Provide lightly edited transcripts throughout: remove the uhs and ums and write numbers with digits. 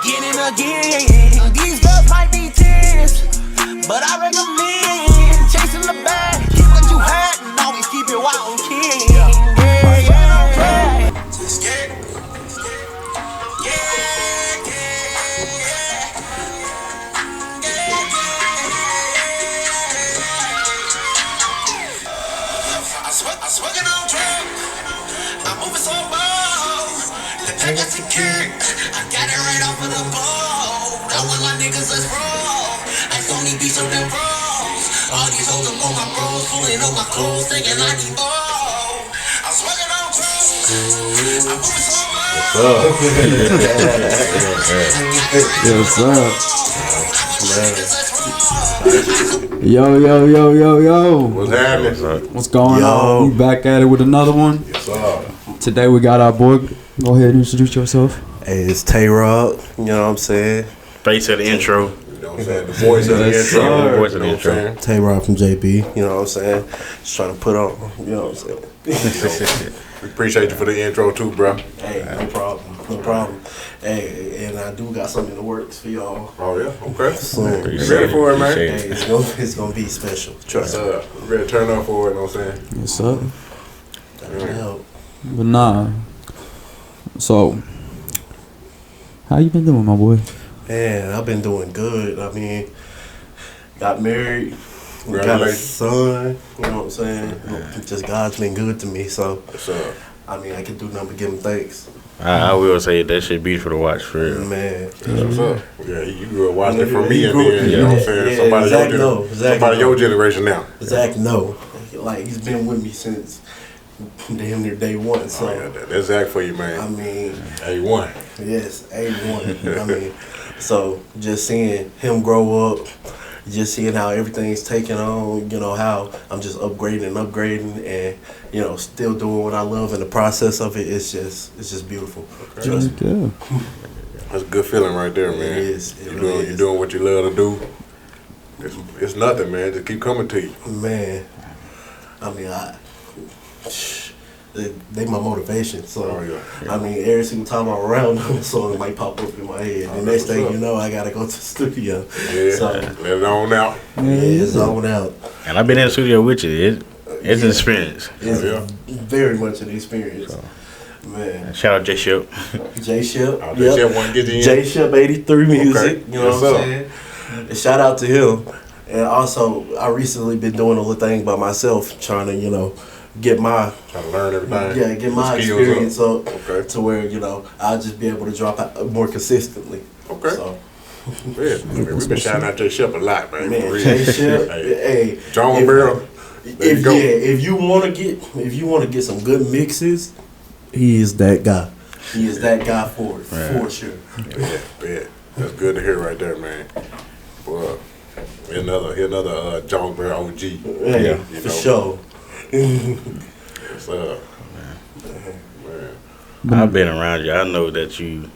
again and again. These girls might be 10s, but I recommend chasing the bag. Keep what you had and always keep it wild on king. Just get it. I'm smoking on track. I'm moving so bold. The track got secured. I got it right off of the boat. I want my niggas, let's roll. I don't need beats on them bros. All these hoes up on my bros, pulling on my clothes, thinking I need more. I'm smoking on track. I'm moving so bold. What's up? Yo. What's happening? What's going on? We back at it with another one. Yes, sir. Today we got our boy. Go ahead and introduce yourself. Hey, it's Tay Rob. You know what I'm saying? Face of the intro. You know what I'm saying? The voice of the intro. The voice of the intro. Tay Rob from JB. You know what I'm saying? Just trying to put on. You know what I'm saying? We appreciate you for the intro too, bro. Hey, no problem. Hey, and I do got something in the works for y'all. Oh yeah, okay. Soon. You ready for it, man? Hey, it's gonna be special. Trust me. We ready to turn up for it, you know what I'm saying? What's up? That'll help. But nah. So, how you been doing, my boy? Man, I've been doing good. I mean, got married. Got a Congratulations. son. You know what I'm saying? Just God's been good to me. So, What's up? I mean, I can do nothing but give him thanks. I will say that shit beautiful to watch for real. Man. What's up? Yeah, you watched it from me, He and grew- then you know what I'm saying. yeah, Somebody Zach your know. generation now. Zach, no. Like, he's been with me since damn near day one. So, Oh yeah, that's Zach for you, I man. mean, A1. yes, A1. I mean, so just seeing him grow up, just seeing how everything's taking on, you know, how I'm just upgrading and, you know, still doing what I love in the process of it. It's just beautiful. Trust me. Yeah. That's a good feeling right there, man. It is. It You really you is. doing what you love to do. It's nothing, man. Just keep coming to you. Man, I mean, they my motivation. So, Oh, yeah. I mean, every single time I'm around them, a song might pop up in my head. Oh, The next that's thing what's you know, I gotta go to the studio. Yeah, So, let it on out. yeah, it's on out. And I've been in the studio with you. It's an experience. It's Yeah. very much an experience. Man, Shout out J Ship. J Ship. Oh, J Ship wanna get you in? J Ship 83 music. Okay. You know Yes, what I'm sir. saying? And shout out to him. And also, I recently been doing a little thing by myself, trying to, you know, get my Trying to learn everything. Yeah, get my Skills experience up Okay. to where, you know, I'll just be able to drop out more consistently. Okay. So, Yeah, we've been shouting out J Ship a lot, man. man, For real. J Ship, Hey, hey, John if- Barrel. There you go. if you wanna get some good mixes, he is that guy. He is that guy for it, for sure. Yeah. That's good to hear right there, man. Well, another John Barrel OG. Hey, You for know. sure. What's up? Man. I've been around you. I know that you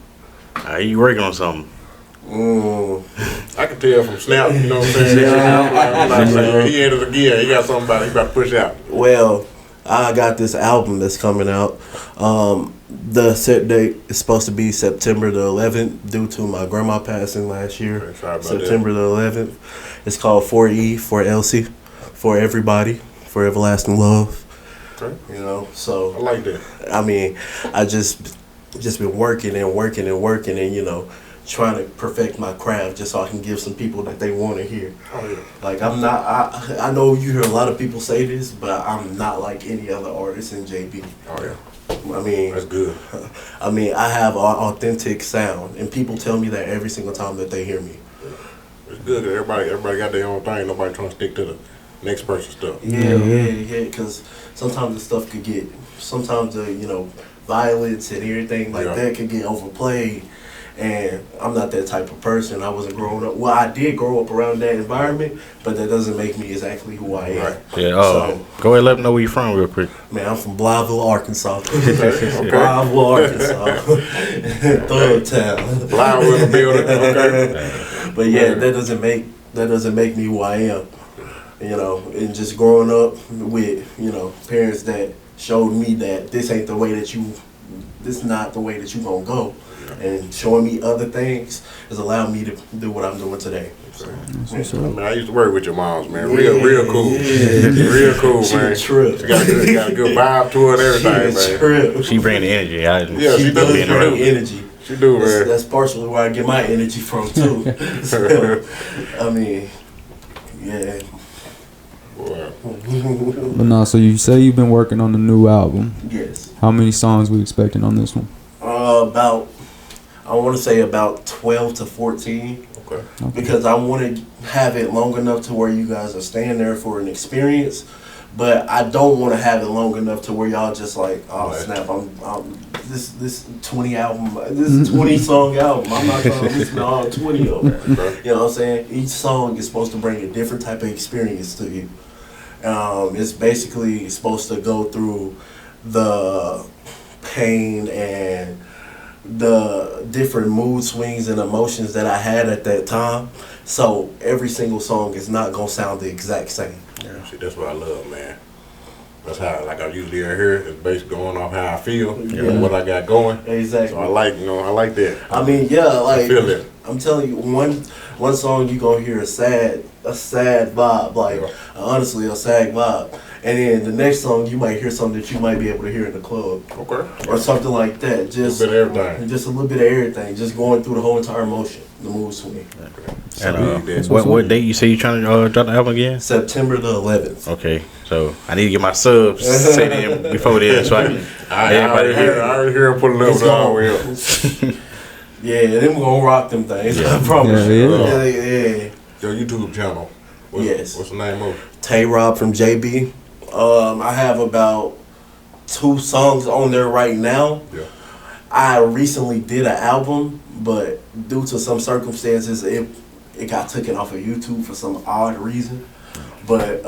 working on something. I can tell from Snap, you know what I'm saying? I'm like, he entered again. He got something about he about to push out. Well, I got this album that's coming out. The set date is supposed to be September the 11th due to my grandma passing last year. Okay, sorry about September the 11th. It's called 4E for Elsie, for everybody, for everlasting love. Okay. You know, I so like that. I mean, I just been working and you know, trying to perfect my craft just so I can give some people that they want to hear. Oh yeah. Like I know you hear a lot of people say this, but I'm not like any other artist in JB. Oh yeah. I mean, That's good. I mean, I have an authentic sound, and people tell me that every single time that they hear me. It's good that everybody got their own thing. Nobody trying to stick to the next person's stuff. Yeah. Because sometimes the stuff could get, sometimes the violence and everything like that could get overplayed. And I'm not that type of person. I wasn't growing up. Well, I did grow up around that environment, but that doesn't make me exactly who I am. Right. Yeah. So, Go ahead and let them know where you from real quick. man, I'm from Blytheville, Arkansas. Okay. Blytheville, Arkansas. Thug town. Live in the building. Okay. But yeah, that doesn't make me who I am. You know, and just growing up with, parents that showed me that this ain't the way that you this is not the way that you're gonna go. And showing me other things has allowed me to do what I'm doing today. So, what's I up. mean, I used to work with your moms, man. Real cool. Yeah. Real cool, She man. a trip. She got a good vibe to her and everything, She a man. trip. She bring the energy. Yeah, She she does does bring too. energy. She do, man. That's partially where I get my energy from too. So, I mean, yeah. Boy. But nah, so you say you've been working on the new album. Yes. How many songs we expecting on this one? I want to say about 12 to 14. Okay. Because I want to have it long enough to where you guys are staying there for an experience, but I don't want to have it long enough to where y'all just like, oh Right. snap, I'm this 20 album, this 20 song album. I'm not gonna listen to all 20 of them. Okay. You know what I'm saying? Each song is supposed to bring a different type of experience to you. It's basically supposed to go through the pain and the different mood swings and emotions that I had at that time. So every single song is not gonna sound the exact same. Yeah, see, that's what I love, man. That's how, like I usually hear, it's based going off how I feel and what I got going. Exactly. So I like that. I mean, yeah, like I feel it. I'm telling you, one song you gonna hear a sad vibe, like Yeah. honestly a sad vibe, and then the next song you might hear something that you might be able to hear in the club Okay. or something like that. Just A little bit of everything. just a little bit of everything, just going through the whole entire motion, the mood swing. And what date you say you trying to drop the album again? September the 11th. Okay, so I need to get my subs set in before then, so I can. I already hear him pulling up It's with all gonna- wheel. Yeah, then we're gonna rock them things. I promise. Yeah, you. yeah. Yeah. Your YouTube channel. Yes. What's the name of it? Tay Rob from JB. I have about 2 songs on there right now. Yeah. I recently did an album, but due to some circumstances, it got taken off of YouTube for some odd reason. But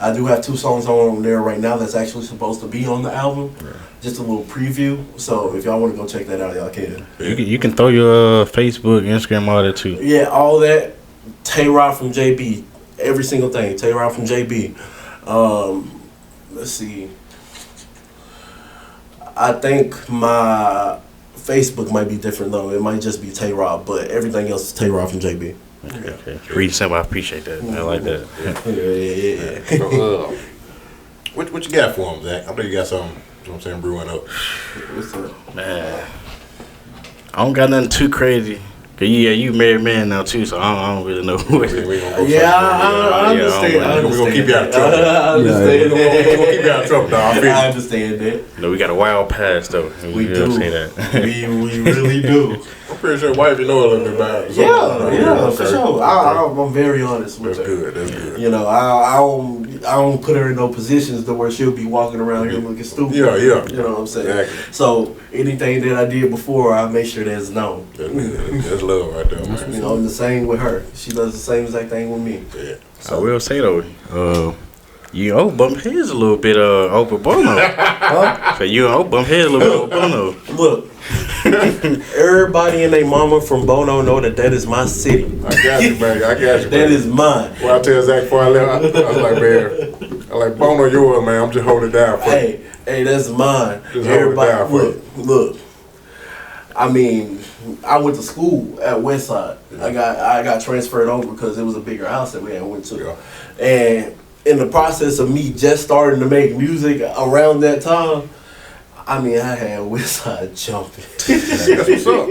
I do have 2 songs on there right now that's actually supposed to be on the album. Just a little preview. So if y'all want to go check that out, y'all can. You can throw your Facebook, Instagram, all that too. Yeah, all that. Tay Rob from JB. Every single thing. Tay Rob from JB. Let's see. I think my Facebook might be different though. It might just be Tay Rob, but everything else is Tay Rob from JB. Okay. Read simple. I appreciate that. I like that. Yeah. So, what you got for him, Zach? I know you got something, you know what I'm saying, brewing up. What's up? Man, I don't got nothing too crazy. Cause you married man now too, so I don't really know. We ain't gonna go Yeah, I further. understand. I We're gonna understand. keep you out of trouble. I understand We're gonna keep you out of trouble, dog. I feel I you. understand that. No, we got a wild past though. We You know, do. say that. We really do. I'm pretty sure wife, you know a little bit about it. Yeah, for Okay. sure. I'm very honest with That's her. good. That's good. You know, I don't put her in no positions to where she'll be walking around here looking stupid. Yeah. You know what I'm saying? Exactly. So anything that I did before, I make sure that's known. That's good. That's love right there, man. You know, I'm the same with her. She does the same exact thing with me. Yeah. I will say though, you bump heads a little bit over Bono. Huh? So you bump heads a little bit over Bono. Look, everybody and their mama from Bono know that is my city. I got you, man. I got you. That man. is mine. Well, I tell Zach before I left, I was like, man, I like Bono yours, man. I'm just holding it down for you. Hey, that's mine. Just hold it Everybody, down for look. I mean, I went to school at Westside. I got transferred over because it was a bigger house that we had went to. Yeah. And in the process of me just starting to make music around that time, I mean, I had Westside jumping. That's what's up.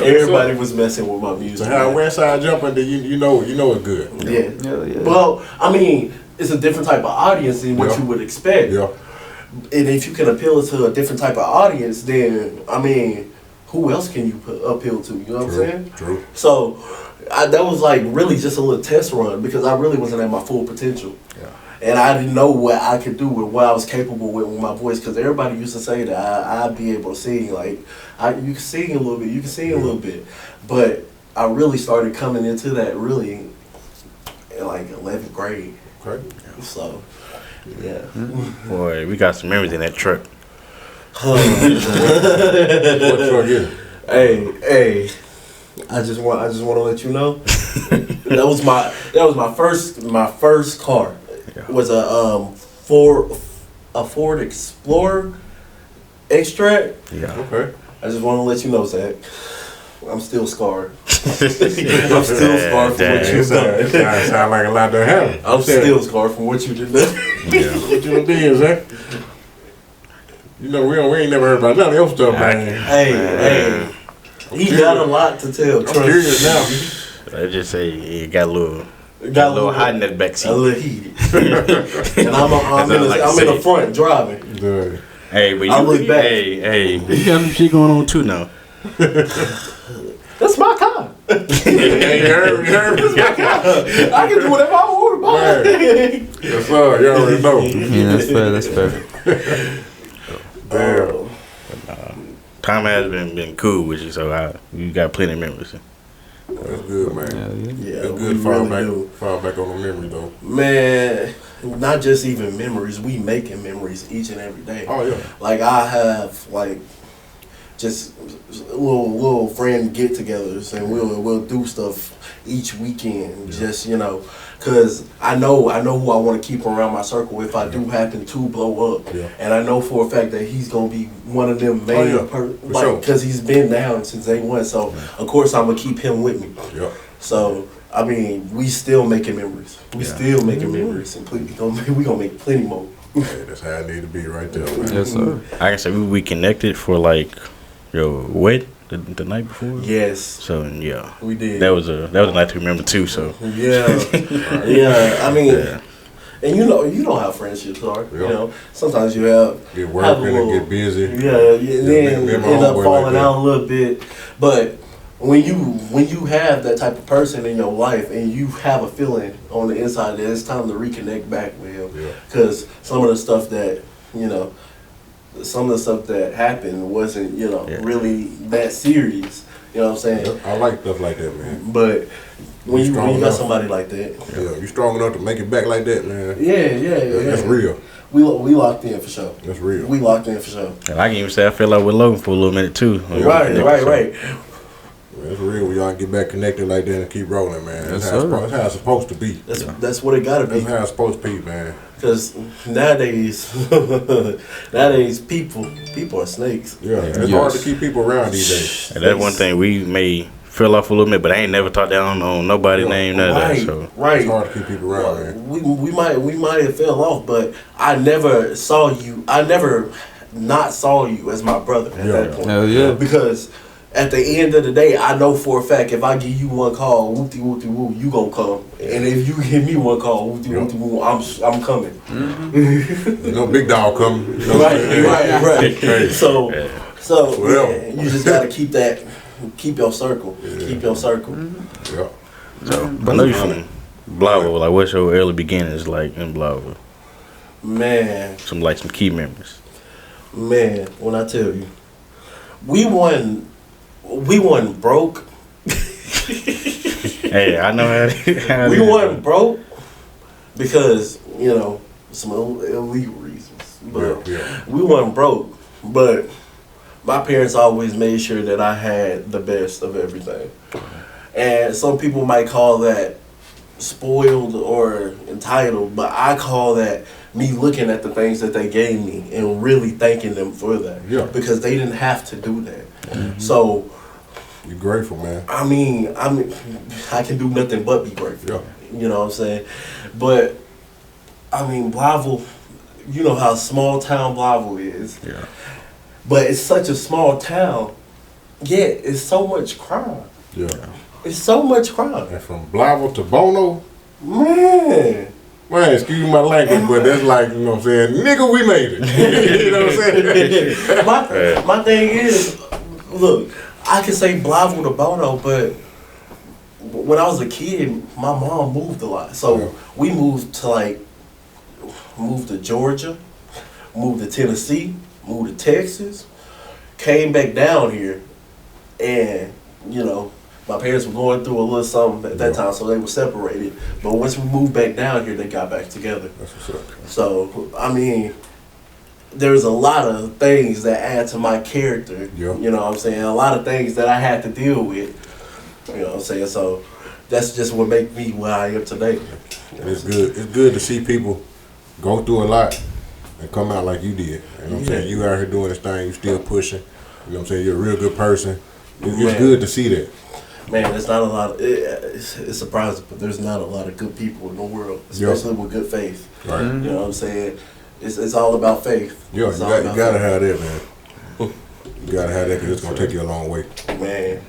Everybody was messing with my music. So how West Side jumping, then you know it's good. Yeah. Well, I mean, it's a different type of audience than what Yeah. you would expect. Yeah. And if you can appeal to a different type of audience, then, I mean, who else can you appeal to? You know what I'm saying? True. So that was like really just a little test run because I really wasn't at my full potential. Yeah. And I didn't know what I could do with what I was capable with my voice because everybody used to say that I'd be able to sing. Like, you can sing a little bit, you can sing a little bit. But I really started coming into that really in like 11th grade. Okay. So, yeah. Boy, we got some memories in that truck. What truck is it? Hey, I just want to let you know that was my first car. Was a Ford Explorer extract. Yeah. Okay. I just want to let you know, Zach. I'm still scarred. I'm still scarred from what you've done. Sound like a lot to happen. I'm still scarred from what you did. Yeah. What you did, Zach? You know, we ain't never heard about none of your stuff back here. Hey. He got a lot to tell. I'm curious now. Let's just say it got a little hot in that back A seat. little heated. And I'm in the front driving. Good. Hey, but I look back. Hey, you got some shit going on too now. That's my car. You heard me. I can do whatever I want about it. Yes, sir. You already know. Yeah, that's fair. Damn. Time has been cool with you, so you got plenty of memories. That's good, man. Yeah. Yeah, It's we good to really fall back on the memory, though. Man, not just even memories. We making memories each and every day. Oh, yeah. Like I have just little friend get-togethers, and we'll do stuff each weekend. Yeah. Just cause I know who I want to keep around my circle if I do happen to blow up. Yeah. And I know for a fact that he's gonna be one of them main sure. cause he's been down since day one. So of course I'm gonna keep him with me. Yeah. So I mean, we still making memories. We still making memories, and we gonna make plenty more. Hey, that's how it need to be right there, man. Yes, sir. I can say we connected for like your wedding the night before. Yes. So yeah, We did. that was a night to remember too. So Yeah. Yeah. I mean, yeah. and you know how friendships are. Yeah. Sometimes you have Get working and get busy. Yeah, and then me and my end up homeboy falling like that. out a little bit. But when you have that type of person in your life and you have a feeling on the inside that it's time to reconnect back with him, because some of the stuff that happened wasn't really that serious. You know what I'm saying? Yeah, I like stuff like that, man. But when you got enough. somebody like that, Yeah, you strong enough to make it back like that, man. yeah. That's real. We locked in for sure. That's real. We locked in for sure. And I can even say I feel like with Logan for a little minute too. Right. That's real. We all get back connected like that and keep rolling, man. That's, Yes, how, sir. that's how it's supposed to be. That's what it gotta be. That's how it's supposed to be, man. Because nowadays people are snakes. Yeah, it's hard to keep people around these days. And that's one thing we may fell off a little bit, but I ain't never talked down on nobody's name, none of that. So It's Right. hard to keep people around, man. We might have fell off, but I never saw you. I never not saw you as my brother at that point. Hell yeah. Because at the end of the day, I know for a fact if I give you one call, whoopty whoopty woo, you gonna come. And if you give me one call, whoopty whoopty woo, I'm coming. No big dog coming. You know what I'm saying? Right. Hey. So Whatever. yeah, you just gotta keep your circle. Keep your circle. Yeah. I know you from Blauville. Like, what's your early beginnings like in Blauville? Man, Some key memories. when I tell you, we won broke. Hey, I know how We wasn't broke because some illegal reasons, but Yeah. we wasn't broke. But my parents always made sure that I had the best of everything, and some people might call that spoiled or entitled, but I call that me looking at the things that they gave me and really thanking them for that. Yeah. Because they didn't have to do that. So You're grateful, man. I mean, I can do nothing but be grateful. Yeah. You know what I'm saying? But I mean, Blauville, you know how small town Blauville is. Yeah. But it's such a small town, yet it's so much crime. Yeah. It's so much crime. And from Blauville to Bono, Man. man, excuse my language, but that's like, you know what I'm saying, nigga, we made it. You know what I'm saying? My thing is, look, I can say Blauville to Bono, but when I was a kid, my mom moved a lot. So we moved to Georgia, moved to Tennessee, moved to Texas, came back down here, and my parents were going through a little something at that time, so they were separated. But once we moved back down here, they got back together. That's what's up. So I mean, there's a lot of things that add to my character. Yeah. You know what I'm saying? A lot of things that I had to deal with. You know what I'm saying? So that's just what makes me where I am today. And it's good. It's good to see people go through a lot and come out like you did. You know what I'm saying? You out here doing this thing, you still pushing. You know what I'm saying? You're a real good person. It's good to see that. Man, there's not a lot. It's surprising, but there's not a lot of good people in the world, especially with good faith. Right. You know what I'm saying? It's all about faith. Yeah, you gotta have that, man. You gotta have that because it's gonna take you a long way. Man,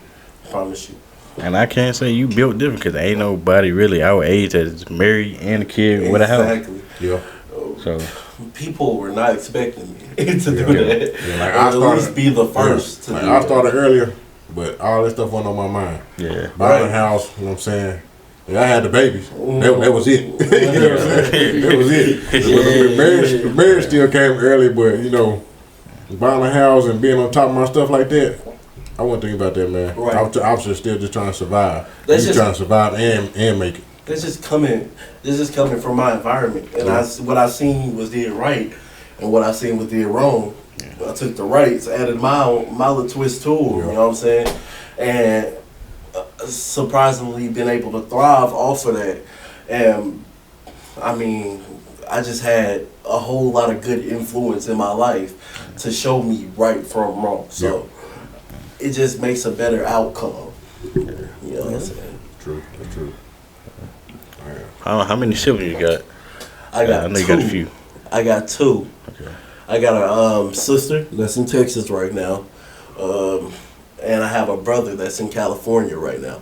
I promise you. And I can't say you built different because ain't nobody really our age that's married and a kid with a house. Exactly. Yeah. So people were not expecting me to do that. Yeah, like At least be the first to do I that. started earlier, but all this stuff wasn't on my mind. yeah. Buying a house, you know what I'm saying? Yeah, I had the babies. That was it. You know what I'm saying? That was it. The marriage still came early, but you know, buying a house and being on top of my stuff like that, I wasn't thinking about that, man. Right. I was just still just trying to survive. That's just trying to survive and make it. This is coming from my environment, and what I seen was did right, and what I seen was did wrong. I took the rights, added my little twist to it. You know what I'm saying? And surprisingly, been able to thrive off of that. And I mean, I just had a whole lot of good influence in my life to show me right from wrong. So it just makes a better outcome. You know what I'm saying? True. That's true. How many siblings you got? I got I know two. you got a few. I got two. Okay. I got a sister that's in Texas right now, and I have a brother that's in California right now.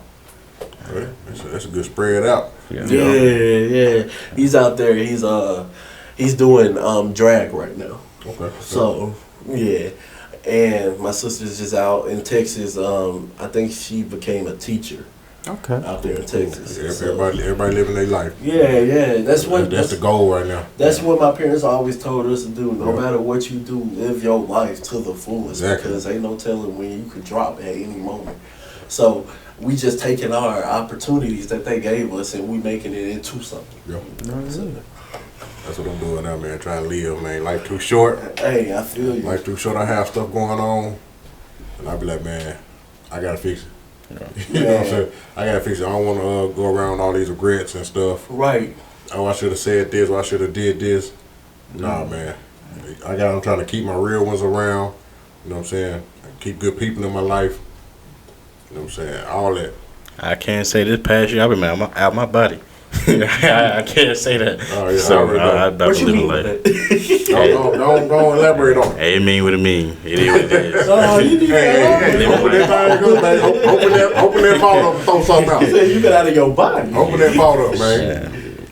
Right. That's a good spread out. Yeah. He's out there. He's doing drag right now. Okay. So yeah, and my sister's just out in Texas. I think she became a teacher. Okay. Out there in Texas. Yeah, So, everybody living their life. yeah. That's the goal right now. That's what my parents always told us to do. No matter what you do, live your life to the fullest. Exactly. Because ain't no telling when you could drop at any moment. So we just taking our opportunities that they gave us and we making it into something. Yeah. That's what I'm doing now, man. Trying to live, man. Life too short. Hey, I feel you. Life too short. I have stuff going on, and I be like, man, I gotta fix it. You know what I'm saying? I gotta fix it. I don't want to go around all these regrets and stuff. Right. Oh, I should have said this. Or I should have did this. Nah, man. I'm trying to keep my real ones around. You know what I'm saying? Keep good people in my life. You know what I'm saying? All that. I can't say this past year I've been out my body. I can't say that. Oh, yeah, So I I What you mean life. with that? Don't elaborate on it. It ain't mean what it mean. It is what it is. Oh, you need Hey, open that thing up, man. Open that vault up and throw something out. You said you been out of your body. Open that vault up, man. Yeah.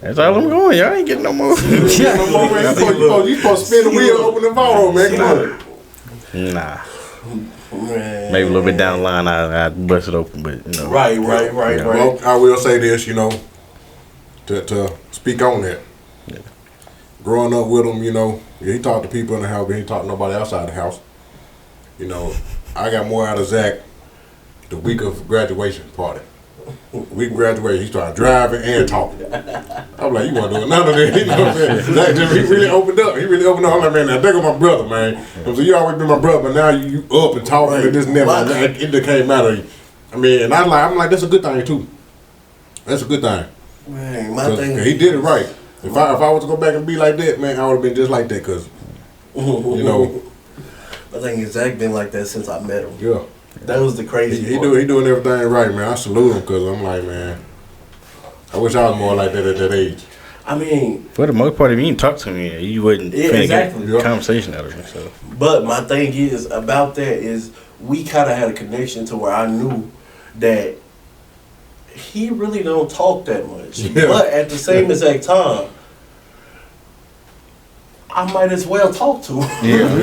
That's all I'm going. Y'all ain't getting no more. No more, man. You supposed to spin the wheel, open the vault, man. Come on. Nah. Man. Maybe a little bit down the line I bust it open, but you know. Right. Well, I will say this, you know, to speak on that. Growing up with him, you know, he talked to people in the house, but he talked to nobody outside the house. You know, I got more out of Zach the week of graduation party. Week of graduation, he started driving and talking. I'm like, you want to do none of that? You know what I'm saying? Zach, he really opened up. I'm like, man, now think of my brother, man. So you always been my brother, but now you up and talking to this and that. Like, it came out of you. I mean, and I'm like, that's a good thing too. That's a good thing. Man, my thing. He did it right. If I was to go back and be like that, man, I would have been just like that. Cause you know, my thing is Zach been like that since I met him. yeah, That was the crazy he part. doing everything right, man. I salute him because I'm like, man, I wish I was more like that at that age. I mean, For the most part, if you didn't talk to me, you wouldn't exactly. get a conversation out of me. So but my thing is about that is we kind of had a connection to where I knew that he really don't talk that much. Yeah. But at the same exact time, I might as well talk to him.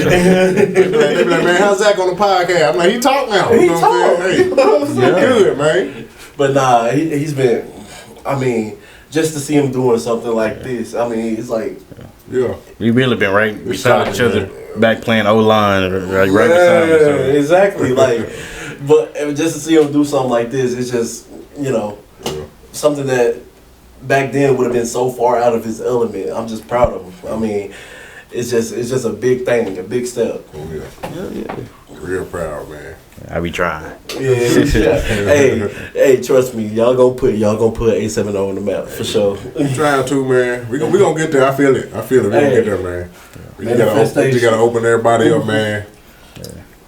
They be like, man, how's Zach on the podcast? I'm like, he talk now. He You know what I'm talk. saying? Hey, You know what I'm saying? good, man. But nah, he's been, I mean, just to see him doing something like this, I mean, it's like, Yeah. we really been right beside each solid, other, back playing O-line, right beside each other. exactly. Like, but just to see him do something like this, it's just, you know, something that back then would have been so far out of his element. I'm just proud of him. I mean, it's just a big thing, a big step. Oh, yeah. Real proud, man. I be trying. Yeah. hey, trust me, y'all gonna put A70 on the map for sure. I'm trying to, man. We gonna get there. I feel it. We gonna get there, man. We gotta open everybody up, man.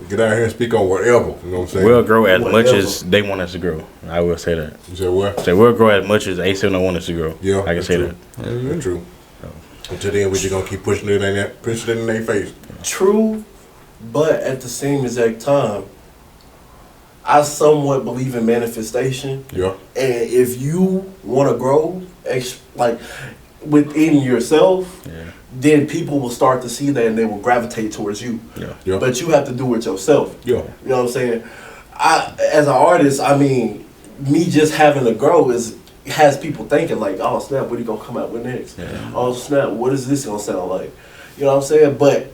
Get out here and speak on whatever. You know what I'm saying? We'll grow as much as they want us to grow. I will say that. You said what? So we'll grow as much as A70 want us to grow. Yeah, I can say true. That's true. Until then, we just gonna keep pushing it in their face. True, but at the same exact time, I somewhat believe in manifestation. Yeah. And if you want to grow, like within yourself, then people will start to see that and they will gravitate towards you. Yeah. But you have to do it yourself. Yeah. You know what I'm saying? As an artist, I mean, me just having to grow has people thinking like, oh snap, what are you gonna come out with next? Yeah. Oh snap, what is this gonna sound like? You know what I'm saying? But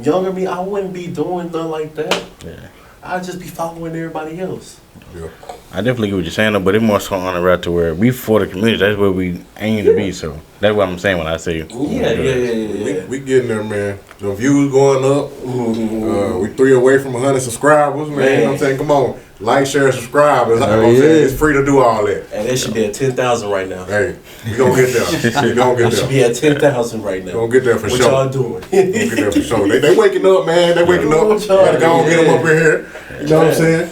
younger me, I wouldn't be doing nothing like that. Yeah. I'd just be following everybody else. Yeah. I definitely get what you're saying, though, but it's more so on the route to where we for the community. That's where we aim to be. So that's what I'm saying when I say Yeah. We getting there, man. The views going up. We 3 away from 100 subscribers, man. You know what I'm saying? Come on. Like, share, subscribe. It's free to do all that. And it should be at 10,000 right now. Hey, we gonna get there. We gonna get It should there. be at 10,000 right now. Gonna get there for What sure. y'all doing? Gonna get there for sure. They waking up, man. They waking up. What y'all Gotta go and get them up in here. You know what I'm saying?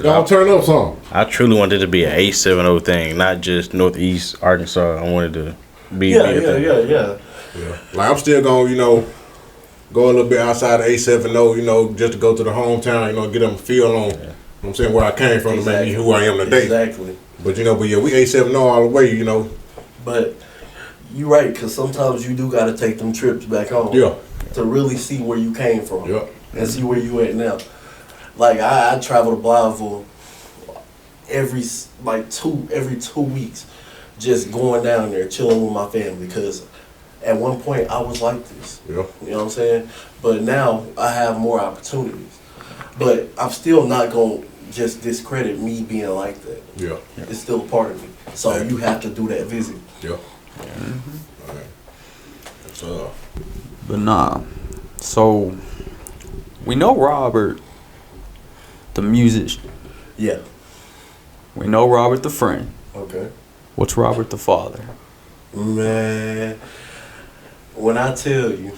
Y'all turn up some. I truly wanted it to be an A70 thing, not just Northeast Arkansas. I wanted to be a thing. Yeah. Like I'm still gonna, go a little bit outside of A70, just to go to the hometown, get them a feel on. You know what I'm saying, where I came from to make me who I am today. Exactly. But we A70 all the way, But you're right, because sometimes you do got to take them trips back home. Yeah. To really see where you came from. Yeah. And see where you at now. Like I travel to Blytheville every 2 weeks, just going down there chilling with my family. Because at one point I was like this. Yeah. You know what I'm saying? But now I have more opportunities. But I'm still not gonna just discredit me being like that. Yeah. It's still a part of me. So you have to do that visit. Yeah. All right. That's But nah. So we know Robert, the musician. Yeah. We know Robert, the friend. Okay. What's Robert, the father? Man, when I tell you,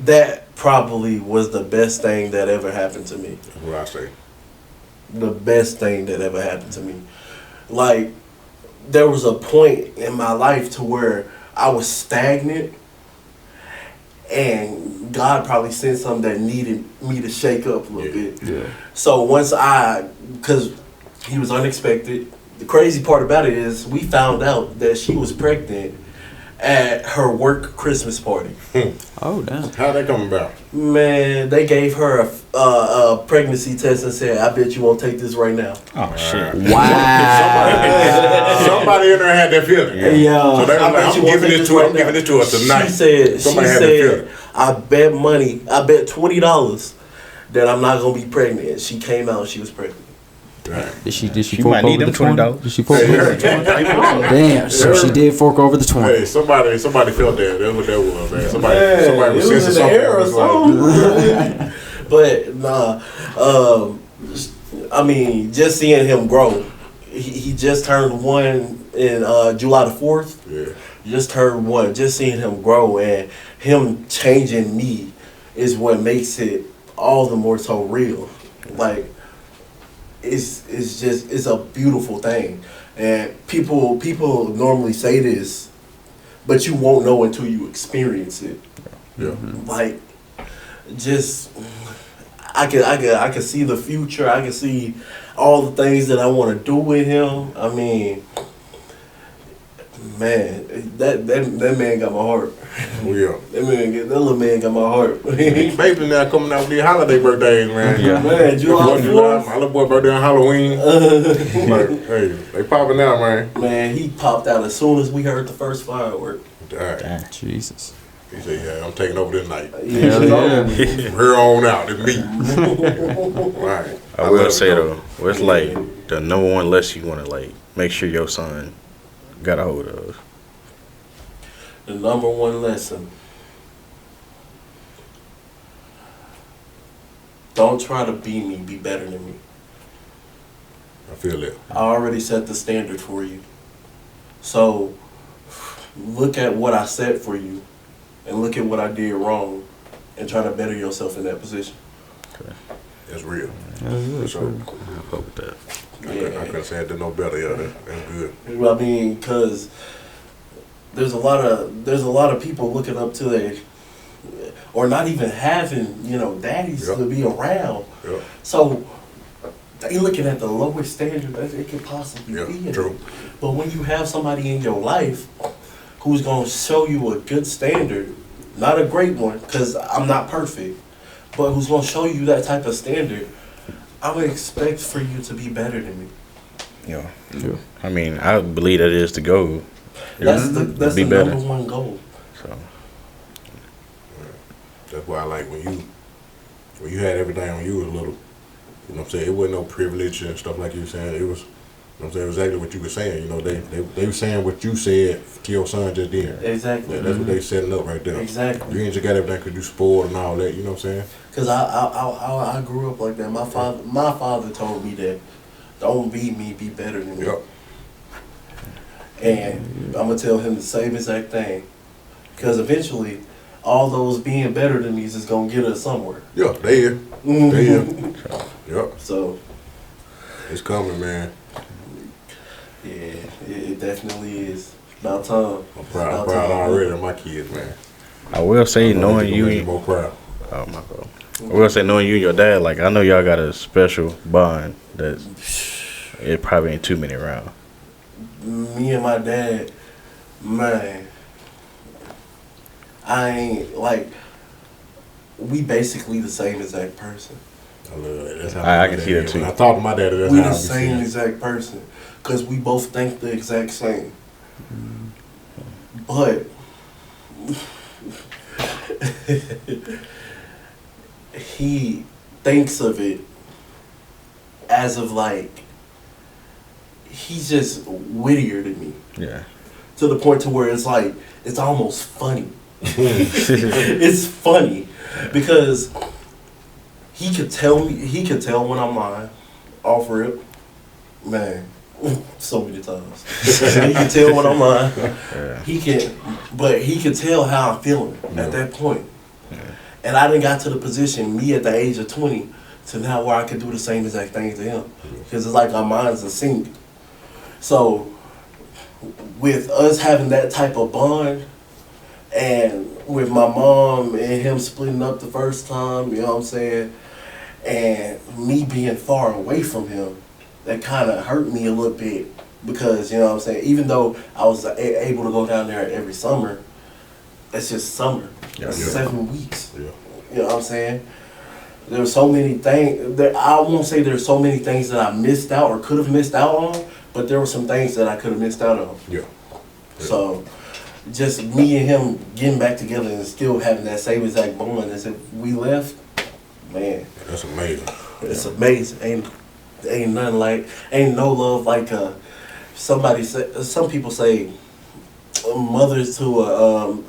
that probably was the best thing that ever happened to me. what I say. The best thing that ever happened to me. Like, there was a point in my life to where I was stagnant, and God probably sent something that needed me to shake up a little bit. Yeah. So once because he was unexpected. The crazy part about it is we found out that she was pregnant at her work Christmas party. Oh, damn. How'd that come about? Man, they gave her a pregnancy test and said, I bet you won't take this right now. Oh, shit. Wow. Somebody in there had that feeling. Yeah. So they I were like, bet you won't take this right I'm giving now. it to her tonight. She said, Somebody had that feeling. I bet $20 that I'm not going to be pregnant. She came out and she was pregnant. Right. Did she She fork might over need the them 20? $20. Did she fork over the 20? Damn, so she did fork over the 20. Hey, somebody felt that. That's what that was, man. Somebody was it was sensing in the air or something. something. But nah, I mean, just seeing him grow. He just turned 1 in July the 4th. Yeah. Just turned 1. Just seeing him grow and him changing me is what makes it all the more so real. Like, it's a beautiful thing. And people normally say this, but you won't know until you experience it. Yeah. Like, just I can see the future. I can see all the things that I want to do with him. I mean, man, that man got my heart. Yeah. That little man got my heart. Baby now coming out with these holiday birthdays, man. Yeah. Man, July 4th. My little boy birthday on Halloween. Like, hey, they popping out, man. Man, he popped out as soon as we heard the first firework. All right. Jesus. He said, yeah, I'm taking over this night. Hell yeah. From here on out, it's me. Right. I will say, though, it's like the number one lesson you want to, like, make sure your son got a hold of. The number one lesson. don't try to be me, be better than me. I feel it. I already set the standard for you. So look at what I set for you and look at what I did wrong and try to better yourself in that position. That's real. Yeah, So, I fuck with that. I couldn't say it did no better. Yeah, that's good. I mean, because there's a lot of people looking up to their, or not even having, daddies Yep. to be around. Yeah, So they looking at the lowest standard that it could possibly be. yeah, true. But when you have somebody in your life who's gonna show you a good standard, not a great one, because I'm not perfect, but who's gonna show you that type of standard, I would expect for you to be better than me. Yeah. True. I mean, I believe that is the goal. That's Be the better. number one goal. So That's why I like when you had everything when you was little. You know what I'm saying? It wasn't no privilege and stuff like you were saying. It was, you know what I'm saying, exactly what you were saying. You know, they were saying what you said to your son just then. Exactly. That's what they setting up right there. Exactly. You ain't just got everything because you spoiled and all that. You know what I'm saying? Because I grew up like that. My father told me that don't be me, be better than me. Yep. And I'm gonna tell him the same exact thing. Because eventually, all those being better than me is gonna get us somewhere. Yeah, they here. They here. Yep. So It's coming, man. yeah, it definitely is about time. I'm proud already of my kids, man. I will say, I'm knowing gonna you, make more proud. oh my God. I will say, knowing you and your dad, like I know y'all got a special bond that it probably ain't too many around. Me and my dad, man, I ain't like, we basically the same exact person. I love that. That's how I my can dad see that is. too. When I talk to my daddy, that's We how I the be same seeing. exact person. Because we both think the exact same. But he thinks of it as of like, he's just wittier than me. Yeah. To the point to where it's like, it's almost funny. It's funny because he could tell when I'm lying off rip, man, so many times. He can tell when I'm lying. Yeah. He can tell how I'm feeling at that point. And I done got to the position, me at the age of 20, to now where I could do the same exact things to him. Because it's like our minds are synced. So with us having that type of bond, and with my mom and him splitting up the first time, you know what I'm saying, and me being far away from him, that kind of hurt me a little bit. Because, you know what I'm saying, even though I was able to go down there every summer, that's just summer. That's 7 weeks. Yeah. You know what I'm saying? There's so many things, I won't say there's so many things that I missed out or could have missed out on, but there were some things that I could have missed out on. Yeah. So, just me and him getting back together and still having that same exact bond as if we left, man, That's amazing. it's amazing. Ain't nothing like, ain't no love like somebody say, some people say a mother's to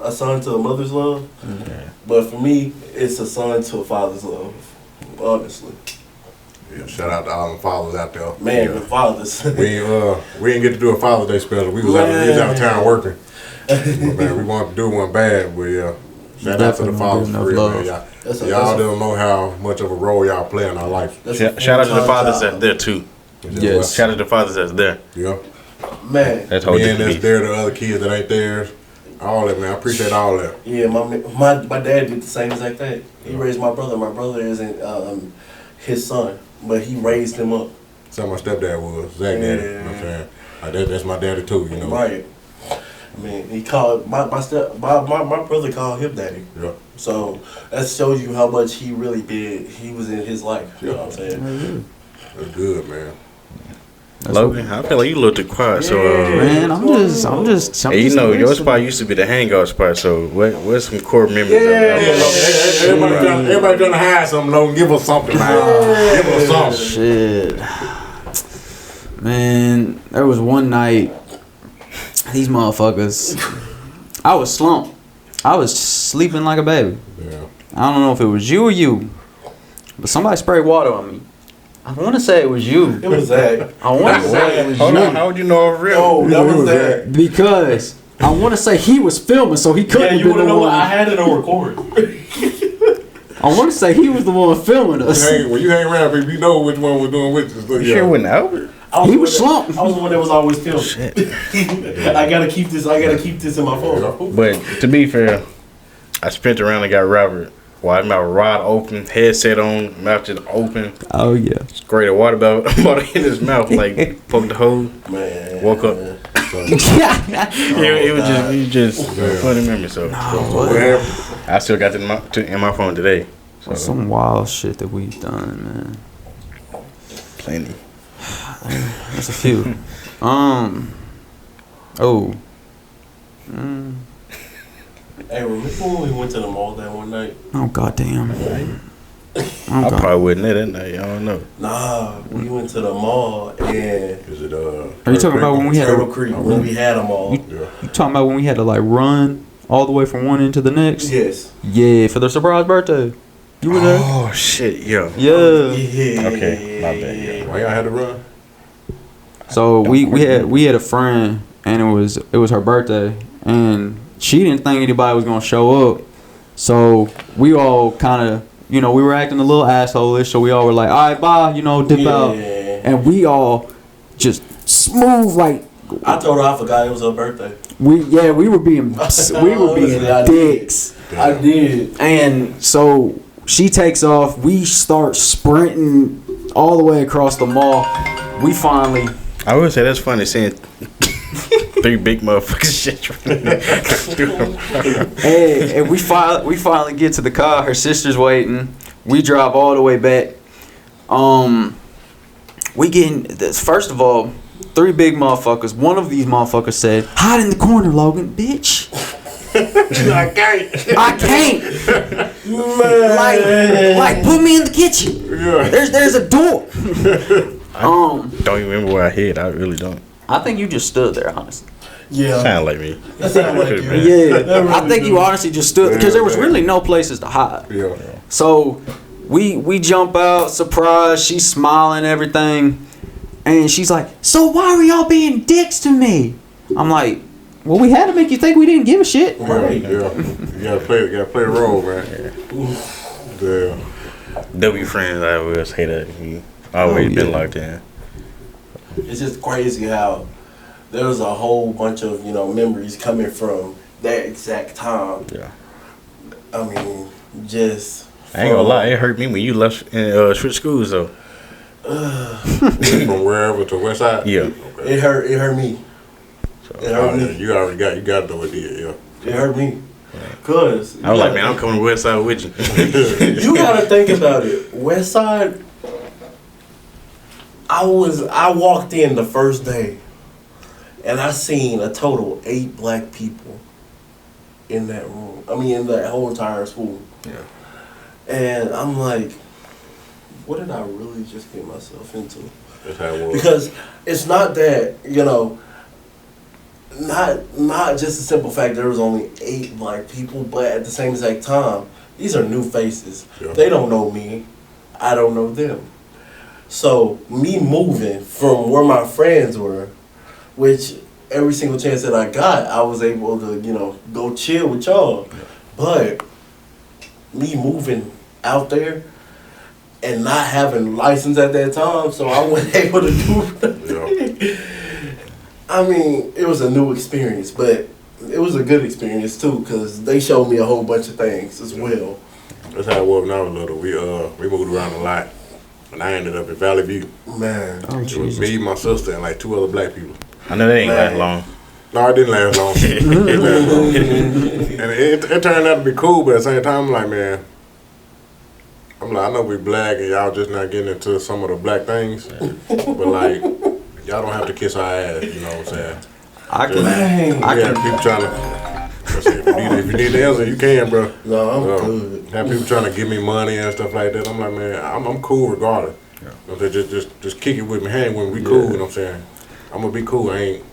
a son to a mother's love, but for me, it's a son to a father's love, honestly. Yeah. Shout out to all the fathers out there. Man, Yeah. the fathers. We didn't get to do a Father's Day special. We was out of town working. But, man, we wanted to do one bad, but yeah. Shout out to the Definitely fathers enough for real, love. man. That's Y'all don't know how much of a role y'all play in our life. Shout out to the fathers that's there too. Yes. Shout out to the fathers that's there. Yeah. Man, That's how Me it and that's be. there, the other kids that ain't there. All that, man. I appreciate all that. yeah, my dad did the same exact thing. He raised my brother. My brother isn't his son, but he raised him up. That's how my stepdad was. Zach daddy. You know what I'm saying? That's my daddy too, you know. Right. I mean, he called my brother called him daddy. Yeah. So that shows you how much he really did. He was in his life. You know what I'm saying? That's good, man. Logan, I feel like you a little too quiet. So, Man, I'm just. hey, you know, your spot used to be the hangout spot. So, what's some core memories of that? Everybody trying to hide something, Logan. Give us something, man. Give us something. Shit. Man, there was one night, these motherfuckers, I was slumped. I was sleeping like a baby. Yeah. I don't know if it was you or you, But somebody sprayed water on me. I want to say it was you. It was Zach. I want to say it was Hold you. on, how would you know it's real? Oh, that was Zach. Because I want to say he was filming, so he couldn't Yeah, have you been want to the know what? I one. had it on record. I want to say he was the one filming us. When you hang around people, you know which one was doing which. You sure went out? He was slumped. I was the one that was always filming. I gotta keep this. I gotta keep this in my phone. But to be fair, I spent around and got Robert. Well, my rod open, headset on, mouth just open. Oh yeah. Sprayed a water bottle in his mouth, like poked the hole. Man. Woke up. It was just funny memory. So I still got it in my phone today. So Some wild shit that we've done, man. plenty. That's a few. Oh. Hey, remember when we went to the mall that one night? Oh goddamn. I probably wasn't there that night. I don't know. Nah, we went to the mall and Is it Are you talking about when we had Turtle to, Creek when we had them all. Yeah. you talking about when we had to like run all the way from one end to the next? Yes. Yeah, for the surprise birthday. You were there? Oh shit, yeah. Yeah. Yeah. Okay, my bad, yeah. Why y'all had to run? So we had a friend and it was her birthday and she didn't think anybody was gonna show up. So we all kind of, we were acting a little asshole-ish. So we all were like, all right, bye, dip out. And we all just smooth like. I told her I forgot it was her birthday. We were being dicks. I did. And so she takes off. We start sprinting all the way across the mall. We finally. I would say that's funny seeing 3 big motherfuckers shit. And we finally get to the car. Her sister's waiting. We drive all the way back. We getting this. First of all, 3 big motherfuckers. One of these motherfuckers said, "Hide in the corner, Logan, bitch." I can't. Like put me in the kitchen. Yeah. There's a door. Don't even remember where I hid. I really don't. I think you just stood there, honestly. Yeah. Sound like me. That sounded like you. Yeah, I think you honestly just stood because there was really no places to hide. Yeah. So we jump out, surprise. She's smiling, everything, and she's like, "So why were y'all being dicks to me?" I'm like, "Well, we had to make you think we didn't give a shit." Right. Yeah. You gotta play a role, man. Yeah. W friends, I always hate that. He always been locked in. It's just crazy how there was a whole bunch of, memories coming from that exact time. Yeah. I mean, just. I ain't gonna lie, it hurt me when you left and switched schools though. From wherever to West Side. Yeah. Okay. It hurt me. It hurt me. You already got the idea. It hurt me. Cause I was like, man, I'm coming to West Side with you. you gotta think about it. West Side. I walked in the first day, and I seen a total 8 black people in that room. I mean, in that whole entire school. Yeah. And I'm like, what did I really just get myself into? That's how it was. Because it's not that, not just the simple fact there was only 8 black people, but at the same exact time, these are new faces. Yeah. They don't know me. I don't know them. So me moving from where my friends were, which every single chance that I got, I was able to, go chill with y'all. Yeah. But me moving out there and not having license at that time, so I wasn't able to do Yeah. I mean, it was a new experience, but it was a good experience too, because they showed me a whole bunch of things as well. That's how it was when I was little. We moved around a lot. And I ended up in Valley View. Man. Oh, It was me, my sister, and like 2 other black people. I know that ain't last long. No, it didn't last long. It didn't last long. And it turned out to be cool, but at the same time, I'm like, man, I know we black and y'all just not getting into some of the black things. But like, y'all don't have to kiss our ass, you know what I'm saying? I can. People trying to. If you need the answer, you can, bro. No, I'm good. Have people trying to give me money and stuff like that. I'm like, man, I'm cool regardless. Yeah. You know what I'm saying? Just kick it with me, hang with me, we cool. You know what I'm saying? I'm gonna be cool. You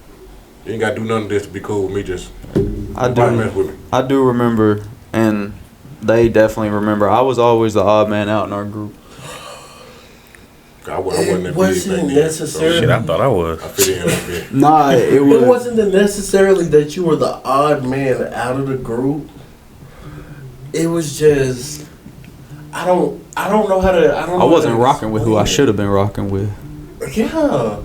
ain't gotta do none of this to be cool with me. Just mess with me. I do remember, and they definitely remember. I was always the odd man out in our group. I wasn't that It big back wasn't then, necessarily. Shit, I thought I was. so I fit in a little bit. Nah, it It was. wasn't necessarily that you were the odd man out of the group. It was just I don't know how to. I wasn't rocking with who I explain should have been rocking with. it. Yeah,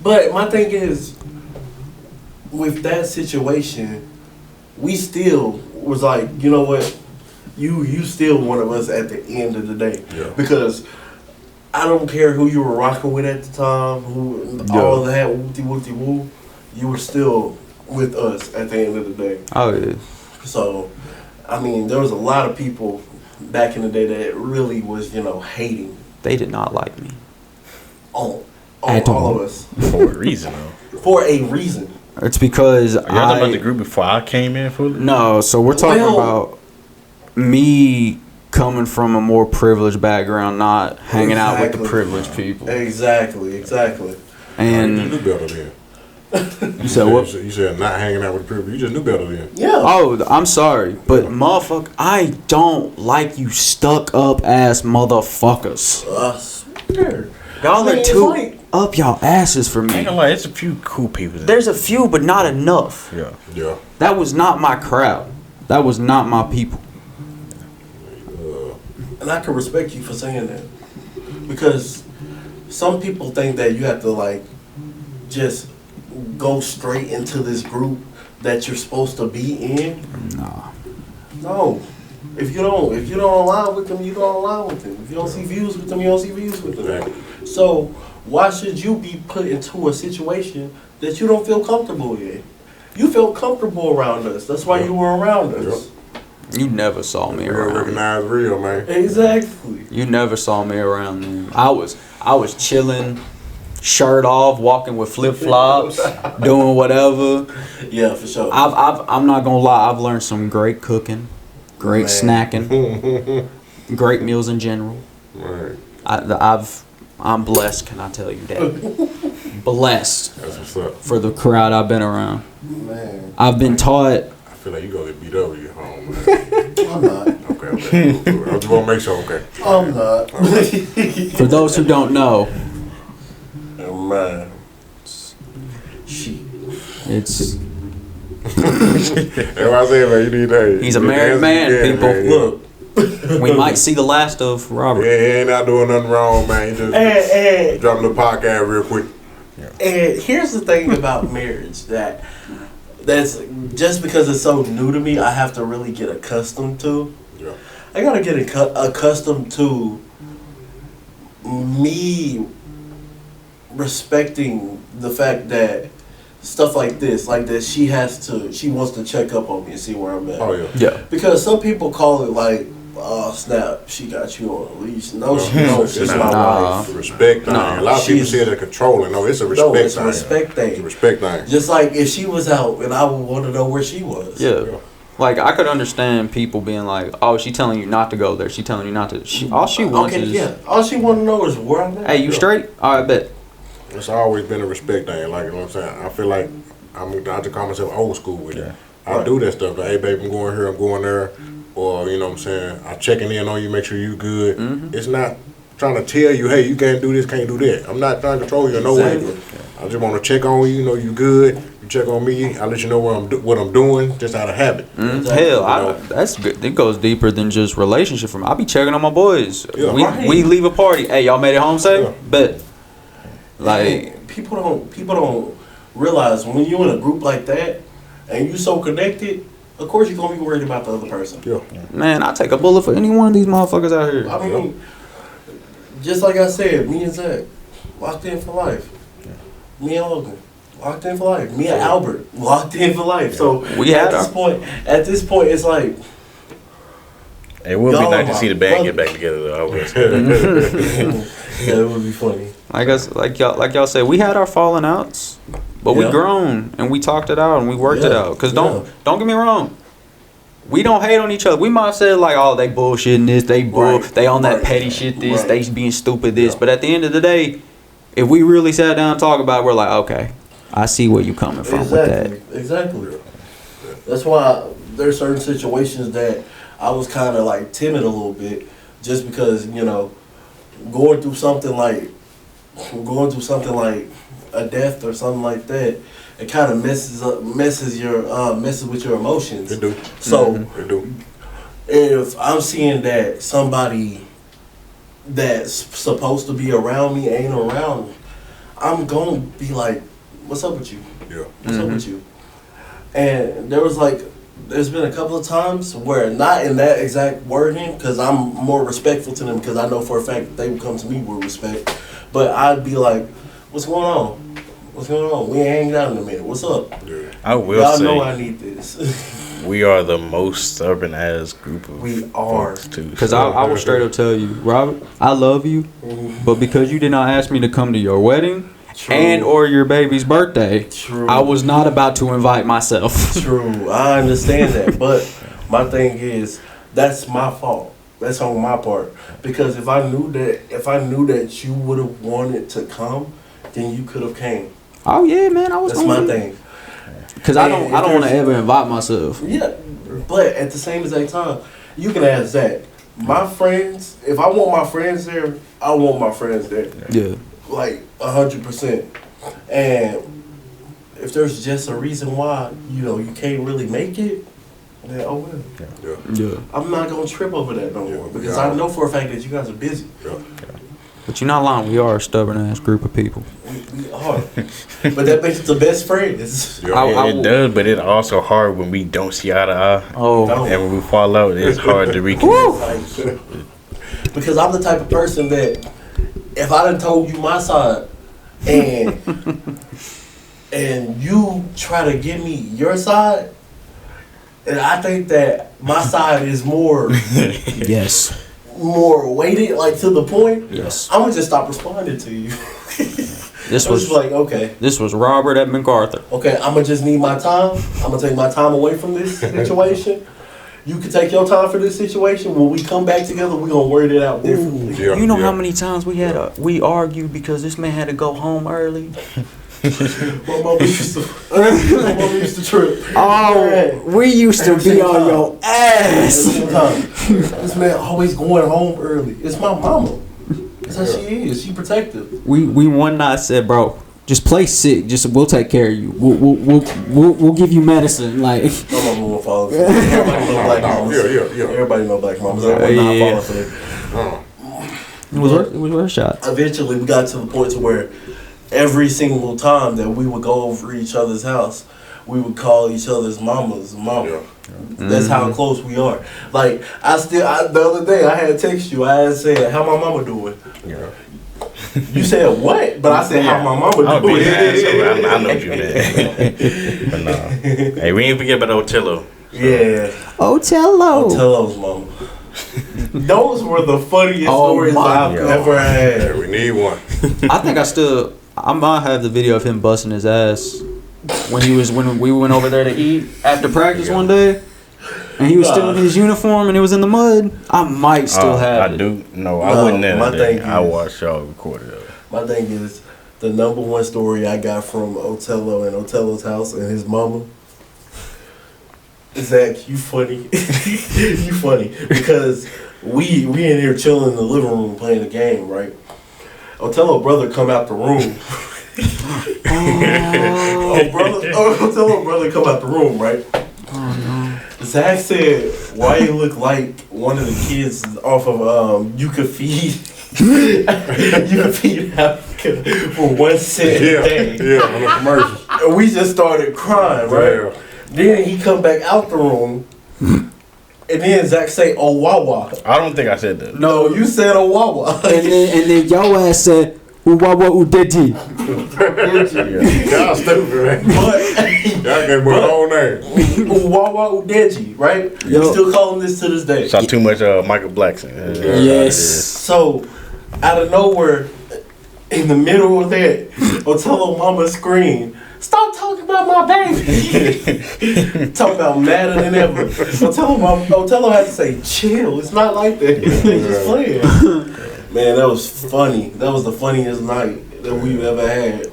but my thing is, with that situation, we still was like, you know what, you still one of us at the end of the day, Yeah. because I don't care who you were rocking with at the time, who all that whoopty woo, you were still with us at the end of the day. Oh yeah. So, I mean, there was a lot of people back in the day that really was, hating They did not like me. on At all all. of us For a reason, though. for a reason. It's because Y'all talking about the group before I came in fully? No, so we're talking Well- about me coming from a more privileged background, not hanging out with the Exactly. privileged people. Exactly. You And knew better then. you said what? You said not hanging out with the people. You just knew better then. Yeah. Oh, I'm sorry, but motherfucker, I don't like you stuck up ass motherfuckers. I swear. Y'all I mean, are it's too like- up y'all asses for I ain't me. gonna lie, it's a few cool people there. There's a few, but not enough. Yeah. Yeah. That was not my crowd. That was not my people. And I can respect you for saying that, because some people think that you have to like just go straight into this group that you're supposed to be in. Nah. No. If you don't align with them, you don't align with them. If you don't see views with them, you don't see views with them. Exactly. So why should you be put into a situation that you don't feel comfortable in? You felt comfortable around us. That's why you were around us. You never saw me Real around. recognize real, man. Exactly. You never saw me around them. I was chilling, shirt off, walking with flip flops, doing whatever. Yeah, for sure. I'm not gonna lie. I've learned some great cooking, great snacking, great meals in general. Right. I'm blessed. Can I tell you that? Blessed That's what's up. for the crowd I've been around. Man, I've been taught. I feel like you gonna get beat up when you get home, man. I'm not. Okay. I just want to make sure. Okay. I'm not. For those who don't know, Man. Shit. it's That's what I said, man. You need that. He's a married man, people. Look, we might see the last of Robert. he ain't not doing nothing wrong, man. He just And dropping the podcast real quick. here's the thing about marriage that's just because it's so new to me, I have to really get accustomed to. Yeah. I gotta get accustomed to me respecting the fact that stuff like this, she wants to check up on me and see where I'm at. Oh yeah. Yeah. Because some people call it like, oh snap, she got you on a leash. No, she don't. She's my Nah. wife. Respect thing. Nah, A lot of people she's- say they're controlling. No, it's a respect No, it's a thing. respect It's thing. a respect thing. Just like if she was out and I would want to know where she was. Yeah. Like, I could understand people being like, oh, she telling you not to go there. She telling you not to. All she wants Okay, is, yeah. All she want to know is where I'm at. hey, you straight? All right, bet. It's always been a respect thing. Like, you know what I'm saying? I feel like I have to call myself old school with it. I Right. do that stuff. Like, hey, babe, I'm going here, I'm going there. Or, you know what I'm saying? I'm checking in on you, make sure you good. Mm-hmm. It's not trying to tell you, hey, you can't do this, can't do that. I'm not trying to control you in no way. Exactly. I just want to check on you, know you good. You check on me, I let you know what I'm doing, just out of habit. Exactly. Hell, that's good. It goes deeper than just relationship for me. I be checking on my boys. Yeah, right. We leave a party. Hey, y'all made it home safe? Yeah. Bet. Like, And people don't realize when you're in a group like that and you so connected, of course you're gonna be worried about the other person. Yeah. man, I take a bullet for any one of these motherfuckers out here. I mean, just like I said, me and Zach, locked in for life. Me and Logan, locked in for life. Me and Albert, locked in for life. So We had at this point, it's like, It would be Y'all nice to are see the band get brothers. back together, though. I would say. yeah, it would be funny. Like y'all said, we had our falling outs, but we Yeah. grown and we talked it out and we worked it Yeah. out. Cause Yeah. don't get me wrong, we don't hate on each other. We might have said like, oh, they bullshitting this, Right. they on that Right. petty shit this, Right. they being stupid this. Yeah. But at the end of the day, if we really sat down and talk about it, we're like, okay, I see where you coming from with that. Exactly. That's why there's certain situations that I was kind of like timid a little bit, just because going through something like a death or something like that, it kind of messes with your emotions. It do. So It do. if I'm seeing that somebody that's supposed to be around me ain't around, I'm gonna be like, "What's up with you? Yeah. What's up with you?" And there's been a couple of times where, not in that exact wording, because I'm more respectful to them, because I know for a fact that they would come to me with respect. But I'd be like, "What's going on? What's going on? We ain't hanging out in a minute. What's up? Yeah. I will Y'all say know I need this." we are the most stubborn ass group of We are. folks, too. Because I will straight up tell you, Robert, I love you, but because you did not ask me to come to your wedding True. and or your baby's birthday, True. I was not about to invite myself. True, I understand that, but my thing is, that's my fault. That's on my part, because if I knew that you would have wanted to come, then you could have came. Oh yeah, man, I was. That's my thing. Because I And don't if want to there's- ever invite myself. Yeah, but at the same exact time, you can ask Zach. My friends, if I want my friends there, I want my friends there. Yeah. Like 100%. And if there's just a reason why, you can't really make it, then oh well. Yeah. Yeah. I'm not gonna trip over that no more, because Yeah. I know for a fact that you guys are busy. Yeah. But you're not lying. We are a stubborn ass group of people. We are. But that makes us the best friends. Yeah. I It does, but it's also hard when we don't see eye to eye. Oh. No. And when we fall out, it's hard to reconnect. Like, because I'm the type of person that if I done told you my side and you try to give me your side, and I think that my side is more Yes. weighted, like to the point, Yes. I'm gonna just stop responding to you. This I was was like, okay, Robert at MacArthur. I'm gonna just need my time. I'm gonna take my time away from this situation. You can take your time for this situation. When we come back together, we're gonna word it out differently. Yeah. You know Yeah. how many times we argued because this man had to go home early. My mama used to trip. Oh, we used to be on your ass. This man always going home early. It's my mama. That's how she is. She protective. We one night said, bro, just play sick. We'll take care of you. We'll give you medicine. Like, My mama won't fall for that. Everybody know black mamas. Yeah. Everybody know black mamas. I would not Yeah. fall for that. it was worth a shot. Eventually, we got to the point to where every single time that we would go over each other's house, we would call each other's mamas mama. Yeah. That's how close we are. Like, the other day I had text you. I had said, "How my mama doing?" Yeah. You said what? But I said, "How my mama I'll be doing?" nice, so I know what you meant. But no. Hey, we ain't forget about Otello. Yeah. Otello. Otello's mama. Those were the funniest stories I've God. ever Yeah, had. we need one. I think I might have the video of him busting his ass when we went over there to eat after practice one day, and he was still in his uniform and it was in the mud. I might still have I it. do. No, I No, wouldn't have. my thing I is- watched y'all record it. My thing is, the number one story I got from Otello and Otello's house and his mama. Zach, you funny. You funny. Because we in here chilling in the living room playing the game, right? Otello brother come out the room. Otello brother come out the room, right? Zach said, "Why you look like one of the kids off of You Could Feed You Could Feed Africa for 1 cent a day." Yeah, on the commercials. And we just started crying, right? Yeah. Then he come back out the room, and then Zach say, "Oh Wawa." I don't think I said that. No, you said "Oh Wawa." And then your ass said, "Uwawa udedi." Y'all stupid, man. But Y'all gave me a whole name. Wawa Udeji, right? We Yo. still call him this to this day. Saw too much Michael Blackson. Yes. So, out of nowhere, in the middle of that, Otello mama screamed, "Stop talking about my baby!" Talking about madder than ever. Otello had to say, "Chill, it's not like that. They just playing." Man, that was funny. That was the funniest night that we've ever had.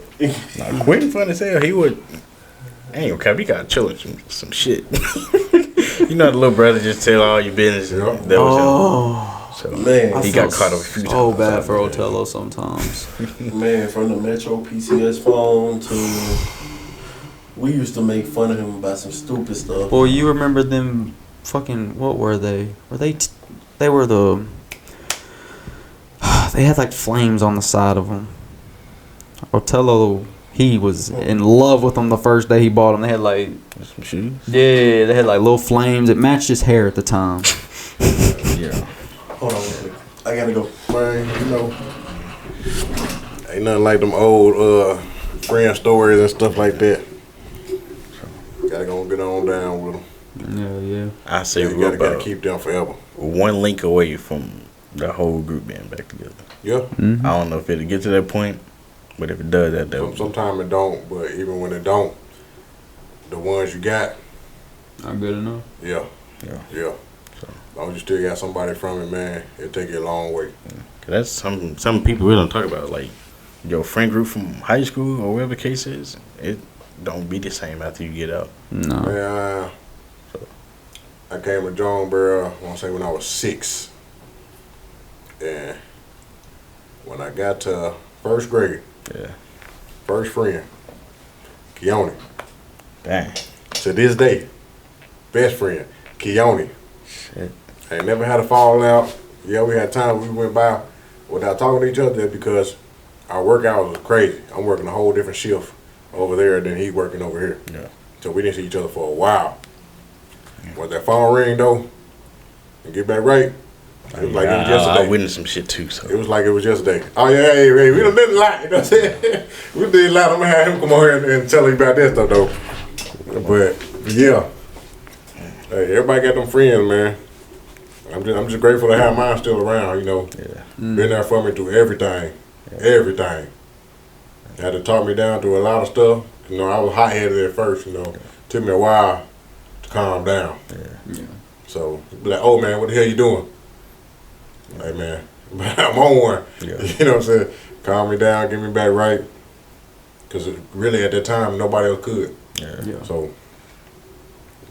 Nah, Quentin fun as hell. He would. I ain't gonna cap. You gotta chill with some shit. You know, the little brother just tell all your business. Yeah. That was him. So Man. he got caught up a few times. So bad for Otello sometimes. Man, from the Metro PCS phone to, we used to make fun of him about some stupid stuff. Boy, you remember them fucking, what were they? They were the, they had like flames on the side of them. Otello, he was in love with them the first day he bought them. They had like, Some shoes. yeah, they had like little flames. It matched his hair at the time. Yeah. Hold on, wait. I gotta go. Man, you know, ain't nothing like them old friend stories and stuff like that. Gotta go get on down with them. Yeah. I say You we're gotta about keep them forever. one link away from the whole group being back together. Yeah. I don't know if it'll get to that point, but if it does, that Sometimes it don't, but even when it don't, the ones you got, Not good enough. yeah. As long as you still got somebody from it, man, it'll take you a long way. Cause that's some people we don't talk about. Like your friend group from high school or whatever the case is, it don't be the same after you get out. No. Man, I came to Jonesboro, I want to say when I was 6. And when I got to first grade, Yeah. first friend, Keone. Dang. To this day, best friend, Keone. Shit. I ain't never had a falling out. Yeah, we had times we went by without talking to each other because our work hours was crazy. I'm working a whole different shift over there than he working over here. Yeah. So we didn't see each other for a while. When that phone ring though, and get back right, it was like it was I yesterday. witnessed some shit too. So It was like it was yesterday. Oh yeah, hey, we done did a lot. You know what I'm saying? We did a lot. I'm gonna have him come on here and tell you about that stuff though. But yeah, hey, everybody got them friends, man. I'm just grateful to have mine still around. You know, yeah. been there for me through everything, everything. Had to talk me down through a lot of stuff. You know, I was hot headed at first. You know, took me a while to calm down. Yeah. So be like, oh man, what the hell you doing? Hey man, I'm on one. Yeah. You know what I'm saying? Calm me down, get me back right. Cause really at that time nobody else could. Yeah. So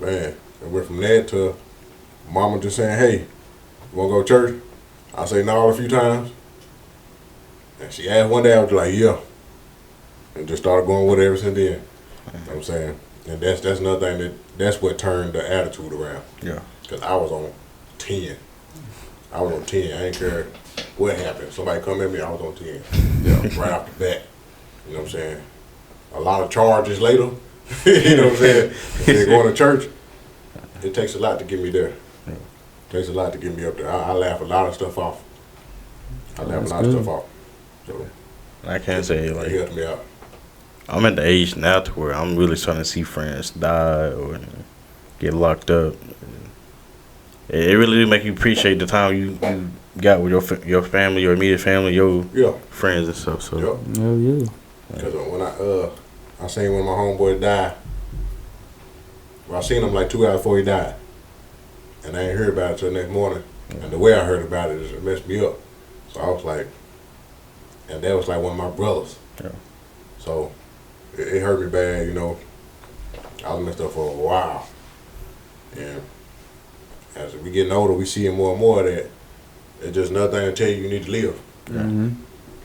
man, it went from that to mama just saying, hey, you wanna go to church? I say no a few times. And she asked one day, I was like, yeah. And just started going with it ever since then. You know what I'm saying? And that's another thing that's what turned the attitude around. Yeah. Cause I was on 10. I was on 10. I didn't care what happened. Somebody come at me, I was on 10. Yeah. Right off the bat. You know what I'm saying? A lot of charges later. You know what I'm saying? And going to church, it takes a lot to get me there. It takes a lot to get me up there. I laugh a lot of stuff off. That's of good. stuff off. So I can't say it like helped me out. I'm at the age now to where I'm really starting to see friends die or get locked up. It really do make you appreciate the time you got with your family, your immediate family, your Yeah. friends and stuff. So Yeah. Hell yeah. Because when I seen one of my homeboys die. Well, I seen him like 2 hours before he died. And I ain't heard about it till the next morning. And the way I heard about it, it messed me up. So I was like, and that was like one of my brothers. Yeah. So it hurt me bad, you know. I was messed up for a while. And as we getting older, we seeing more and more of that. It's just another thing to tell you need to live. Mm-hmm.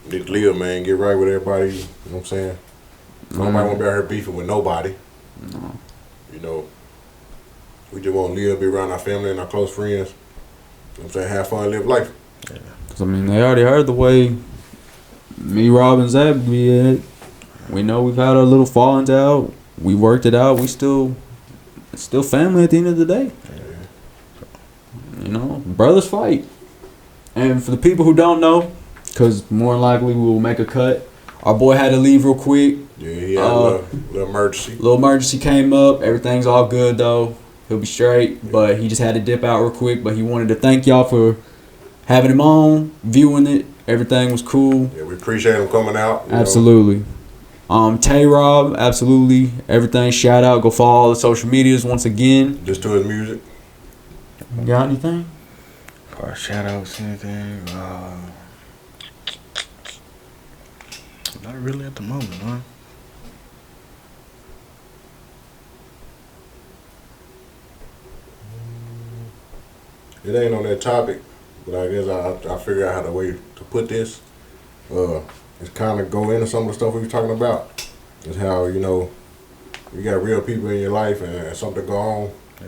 You need to live, man. Get right with everybody. You know what I'm saying? Nobody want to be out here beefing with nobody. No. You know, we just want to live, be around our family and our close friends. You know what I'm saying? Have fun, live life. Cause I mean, they already heard the way me, Rob, and Zach be at. We know we've had our little fallings out. We worked it out. It's still family at the end of the day. You know, brothers fight. And for the people who don't know, because more than likely we will make a cut, our boy had to leave real quick. Yeah, he had a little emergency. Little emergency came up. Everything's all good though. He'll be straight. But he just had to dip out real quick. But he wanted to thank y'all for having him on, viewing it. Everything was cool. Yeah, we appreciate him coming out. You Absolutely. Tay Rob, absolutely. Everything, shout out. Go follow all the social medias once again. know, just to his music. Got anything? for shout outs, anything. Not really at the moment, huh? It ain't on that topic, But I guess I figured out how the way to put this. Is kind of go into some of the stuff we were talking about. Is how, you know, you got real people in your life and something go on. Yeah.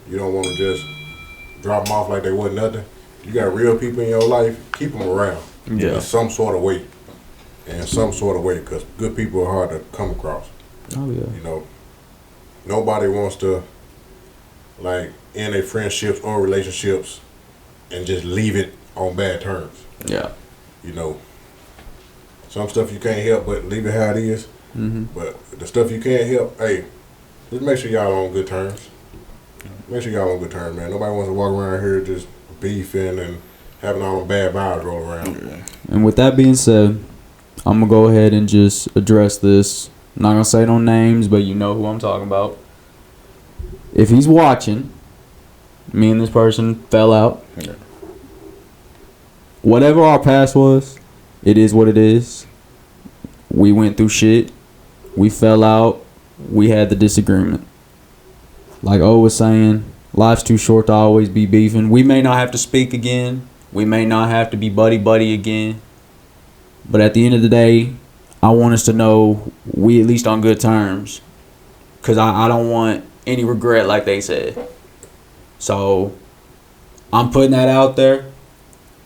You don't want to just drop them off like they wasn't nothing. You got real people in your life, keep them around. Yeah. In some sort of way. In some sort of way, because good people are hard to come across. Oh yeah. You know, nobody wants to, like, end their friendships or relationships and just leave it on bad terms. Yeah. You know, some stuff you can't help but leave it how it is. Mm-hmm. But the stuff you can't help, hey, just make sure y'all on good terms. Make sure y'all on good terms, man. Nobody wants to walk around here just beefing and having all them bad vibes roll around. And with that being said, I'm gonna go ahead and just address this. I'm not gonna say no names, but you know who I'm talking about. If he's watching, me and this person fell out. Yeah. Whatever our past was, it is what it is. We went through shit. We fell out. We had the disagreement. Like O was saying, life's too short to always be beefing. We may not have to speak again. We may not have to be buddy again. But at the end of the day, I want us to know we at least on good terms. Because I don't want any regret like they said. So, I'm putting that out there.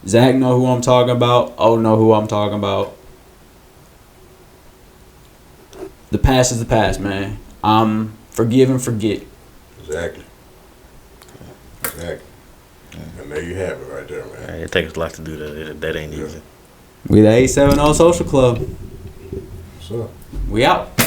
Zach know who I'm talking about. O know who I'm talking about. The past is the past, man. Forgive and forget. Exactly. And there you have it right there, man. It takes a lot to do that. That ain't easy. We the 870 Social Club. What's up? We out.